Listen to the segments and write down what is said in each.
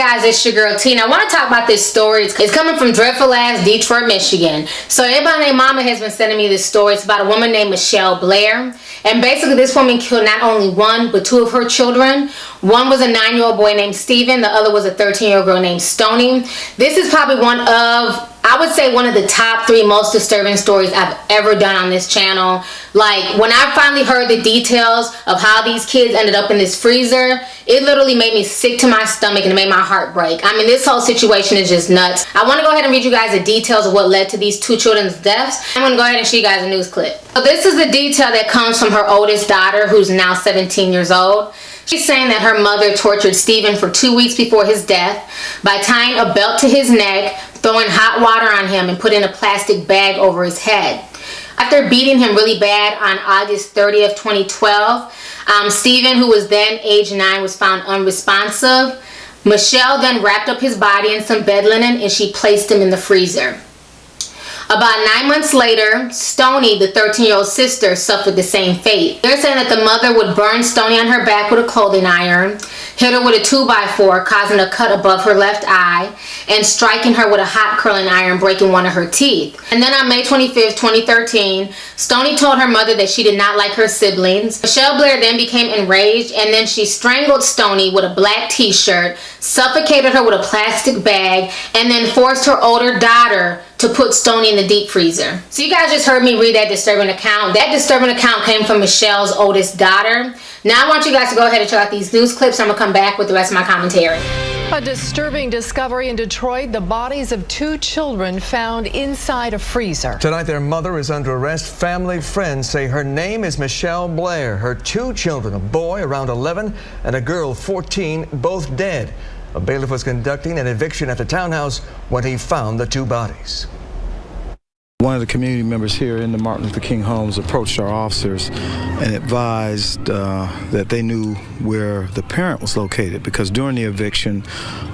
guys, it's your girl Tina. I want to talk about this story. It's coming from dreadful ass Detroit, Michigan. So everybody named Mama has been sending me this story. It's about a woman named Michelle Blair. And basically this woman killed not only one, but two of her children. One was a 9-year-old boy named Steven. The other was a 13-year-old girl named Stony. This is probably one of, I would say, one of the top 3 most disturbing stories I've ever done on this channel. Like, when I finally heard the details of how these kids ended up in this freezer, it literally made me sick to my stomach and it made my heart break. I mean, this whole situation is just nuts. I want to go ahead and read you guys the details of what led to these 2 children's deaths. I'm going to go ahead and show you guys a news clip. So this is the detail that comes from her oldest daughter, who's now 17 years old. She's saying that her mother tortured Steven for 2 weeks before his death by tying a belt to his neck, throwing hot water on him, and putting a plastic bag over his head. After beating him really bad on August 30th, 2012, Steven, who was then age 9, was found unresponsive. Michelle then wrapped up his body in some bed linen and she placed him in the freezer. About 9 months later, Stony, the 13-year-old sister, suffered the same fate. They're saying that the mother would burn Stony on her back with a clothing iron, hit her with a 2x4, causing a cut above her left eye, and striking her with a hot curling iron, breaking one of her teeth. And then on May 25th, 2013, Stony told her mother that she did not like her siblings. Michelle Blair then became enraged, and then she strangled Stony with a black t-shirt, suffocated her with a plastic bag, and then forced her older daughter to put Stony in the deep freezer. So you guys just heard me read that disturbing account. That disturbing account came from Michelle's oldest daughter. Now I want you guys to go ahead and check out these news clips. I'm gonna come back with the rest of my commentary. A disturbing discovery in Detroit, the bodies of 2 children found inside a freezer. Tonight their mother is under arrest. Family friends say her name is Michelle Blair. Her 2 children, a boy around 11 and a girl 14, both dead. A bailiff was conducting an eviction at the townhouse when he found the 2 bodies. One of the community members here in the Martin Luther King homes approached our officers and advised that they knew where the parent was located, because during the eviction,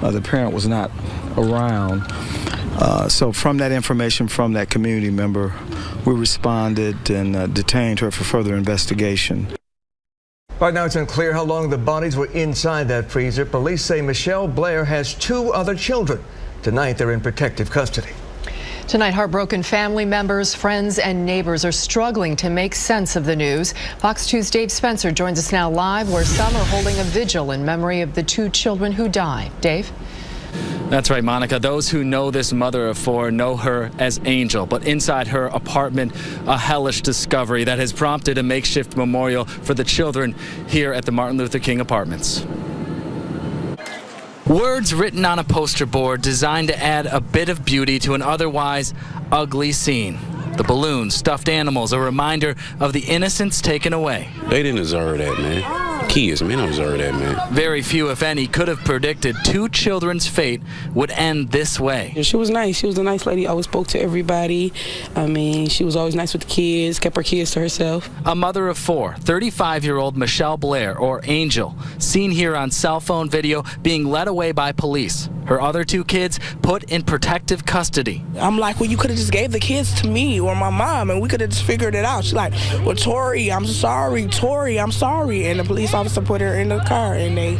the parent was not around. So from that information from that community member, we responded and detained her for further investigation. Right now it's unclear how long the bodies were inside that freezer. Police say Michelle Blair has 2 other children. Tonight they're in protective custody. Tonight, heartbroken family members, friends, and neighbors are struggling to make sense of the news. Fox 2's Dave Spencer joins us now live, where some are holding a vigil in memory of the 2 children who died. Dave? That's right, Monica. Those who know this mother of 4 know her as Angel, but inside her apartment, a hellish discovery that has prompted a makeshift memorial for the children here at the Martin Luther King Apartments. Words written on a poster board designed to add a bit of beauty to an otherwise ugly scene. The balloons, stuffed animals, a reminder of the innocence taken away. They didn't deserve that, man. Kids, man, don't deserve that, man. Very few, if any, could have predicted 2 children's fate would end this way. She was nice. She was a nice lady. Always spoke to everybody. I mean, she was always nice with the kids, kept her kids to herself. A mother of 4, 35-year-old Michelle Blair, or Angel, seen here on cell phone video being led away by police. Her other 2 kids put in protective custody. I'm like, well, you could have just gave the kids to me or my mom, and we could have just figured it out. She's like, well, Tori, I'm sorry. Tori, I'm sorry. And the police officer put her in the car, and they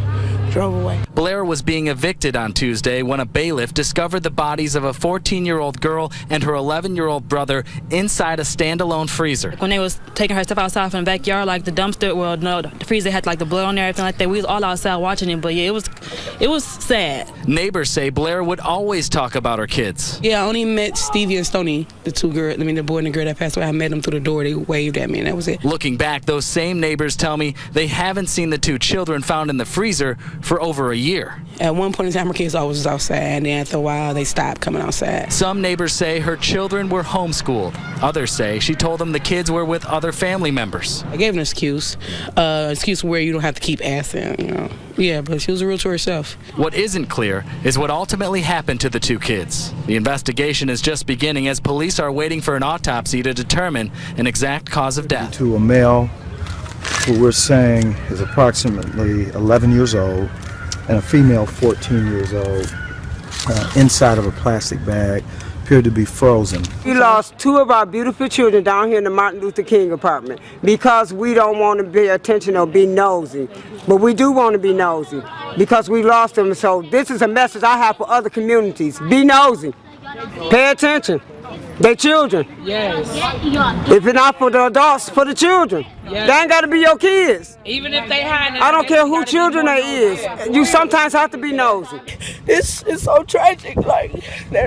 drove away. Blair was being evicted on Tuesday when a bailiff discovered the bodies of a 14-year-old girl and her 11-year-old brother inside a standalone freezer. When they was taking her stuff outside from the backyard, like the dumpster, well, no, the freezer had like the blood on there, everything like that. We was all outside watching it, but yeah, it was sad. Neighbors say Blair would always talk about her kids. Yeah, I only met Stevie and Stony, the 2 girls. I mean, the boy and the girl that passed away. I met them through the door. They waved at me, and that was it. Looking back, those same neighbors tell me they haven't seen the 2 children found in the freezer for over a year. At one point in time, her kids always was outside, and then after a while, they stopped coming outside. Some neighbors say her children were homeschooled. Others say she told them the kids were with other family members. I gave an excuse where you don't have to keep asking, you know. Yeah, but she was real to herself. What isn't clear is what ultimately happened to the 2 kids. The investigation is just beginning as police are waiting for an autopsy to determine an exact cause of death. To a male who we're saying is approximately 11 years old, and a female 14 years old, inside of a plastic bag. appeared to be frozen. We lost 2 of our beautiful children down here in the Martin Luther King apartment because we don't want to pay attention or be nosy. But we do want to be nosy because we lost them. So this is a message I have for other communities. Be nosy. Pay attention. They children. Yes. If it's not for the adults, for the children. Yes. They ain't got to be your kids. Even if they hide. I don't care who children they is. You sometimes have to be nosy. It's so tragic. Like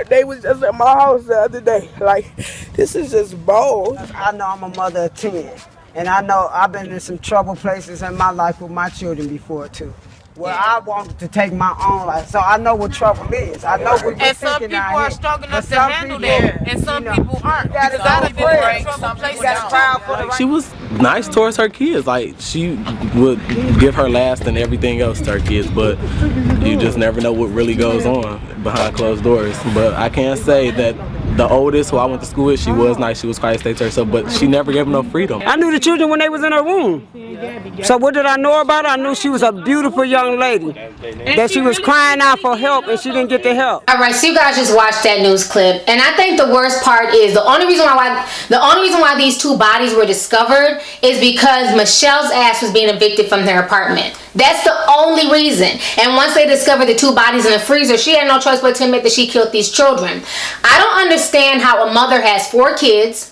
they was just at my house the other day. Like this is just bold. I know I'm a mother of 10, and I know I've been in some trouble places in my life with my children before too. Well, I wanted to take my own life, so I know what trouble is. I know what you're And some people are strong enough to handle that, and some people aren't. Because I've been in trouble places. She was nice towards her kids. Like, she would give her last and everything else to her kids, but you just never know what really goes on behind closed doors. But I can say that the oldest, who I went to school with, she was nice. She was quiet, stayed to herself, but she never gave them no freedom. I knew the children when they was in her womb. So what did I know about her? I knew she was a beautiful young lady, that she was crying out for help and she didn't get the help. All right, so you guys just watched that news clip, and I think the worst part is the only reason why these 2 bodies were discovered is because Michelle's ass was being evicted from their apartment. That's the only reason. And once they discovered the 2 bodies in the freezer, she had no choice but to admit that she killed these children. I don't understand how a mother has 4 kids.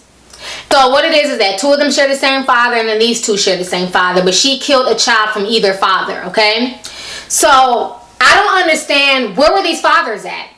So what it is that 2 of them share the same father, and then these 2 share the same father, but she killed a child from either father, okay? So I don't understand, where were these fathers at?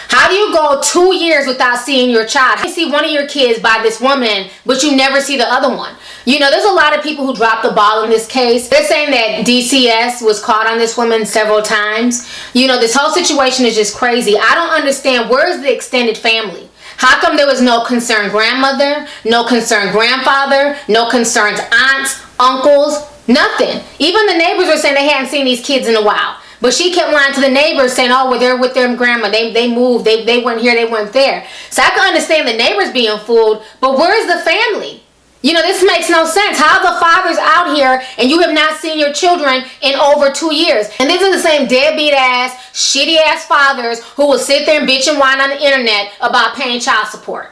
How do you go 2 years without seeing your child? You see one of your kids by this woman, but you never see the other one. You know, there's a lot of people who dropped the ball in this case. They're saying that DCS was caught on this woman several times. You know, this whole situation is just crazy. I don't understand, where's the extended family? How come there was no concerned grandmother, no concerned grandfather, no concerned aunts, uncles, nothing? Even the neighbors were saying they hadn't seen these kids in a while. But she kept lying to the neighbors saying, oh, well, they're with their grandma. They moved. They weren't here. They weren't there. So I can understand the neighbors being fooled, but where's the family? You know, this makes no sense. How the father's out here and you have not seen your children in over 2 years? And these are the same deadbeat ass, shitty ass fathers who will sit there and bitch and whine on the internet about paying child support.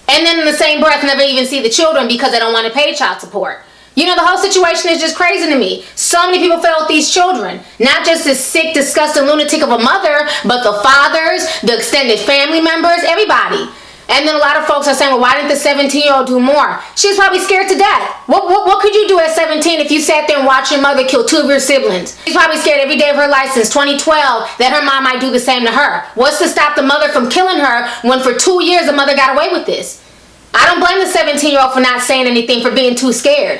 And then in the same breath never even see the children because they don't want to pay child support. You know, the whole situation is just crazy to me. So many people fail with these children. Not just this sick, disgusting lunatic of a mother, but the fathers, the extended family members, everybody. And then a lot of folks are saying, well, why didn't the 17-year-old do more? She was probably scared to death. What could you do at 17 if you sat there and watched your mother kill 2 of your siblings? She's probably scared every day of her life since 2012 that her mom might do the same to her. What's to stop the mother from killing her when for 2 years the mother got away with this? I don't blame the 17-year-old for not saying anything, for being too scared.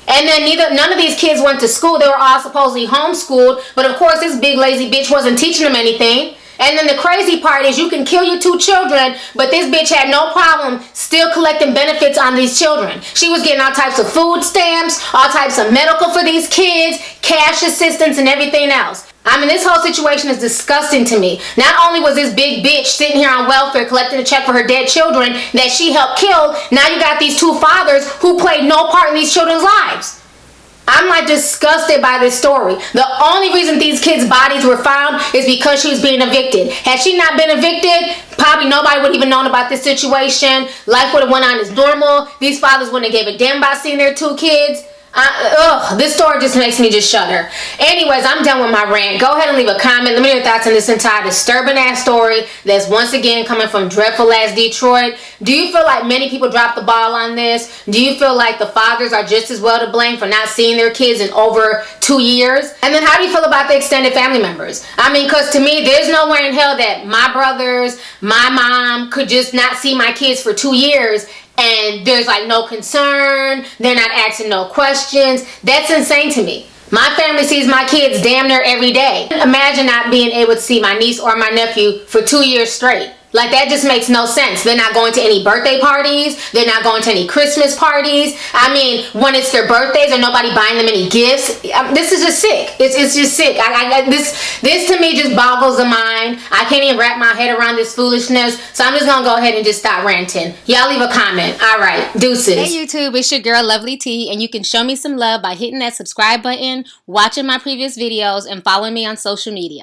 And then none of these kids went to school. They were all supposedly homeschooled. But of course, this big lazy bitch wasn't teaching them anything. And then the crazy part is you can kill your 2 children, but this bitch had no problem still collecting benefits on these children. She was getting all types of food stamps, all types of medical for these kids, cash assistance, and everything else. I mean, this whole situation is disgusting to me. Not only was this big bitch sitting here on welfare collecting a check for her dead children that she helped kill, now you got these 2 fathers who played no part in these children's lives. I'm like disgusted by this story. The only reason these kids' bodies were found is because she was being evicted. Had she not been evicted, probably nobody would have even known about this situation. Life would have went on as normal. These fathers wouldn't have gave a damn about seeing their 2 kids. This story just makes me just shudder. Anyways, I'm done with my rant. Go ahead and leave a comment. Let me know your thoughts on this entire disturbing ass story that's once again coming from dreadful ass Detroit. Do you feel like many people dropped the ball on this? Do you feel like the fathers are just as well to blame for not seeing their kids in over 2 years? And then how do you feel about the extended family members? I mean, because to me, there's nowhere in hell that my brothers, my mom could just not see my kids for 2 years and there's like no concern, they're not asking no questions. That's insane to me. My family sees my kids damn near every day. Imagine not being able to see my niece or my nephew for 2 years straight. Like, that just makes no sense. They're not going to any birthday parties. They're not going to any Christmas parties. I mean, when it's their birthdays or nobody buying them any gifts. This is just sick. It's just sick. This to me just boggles the mind. I can't even wrap my head around this foolishness. So I'm just going to go ahead and just stop ranting. Y'all leave a comment. All right. Deuces. Hey, YouTube. It's your girl, Lovely T. And you can show me some love by hitting that subscribe button, watching my previous videos, and following me on social media.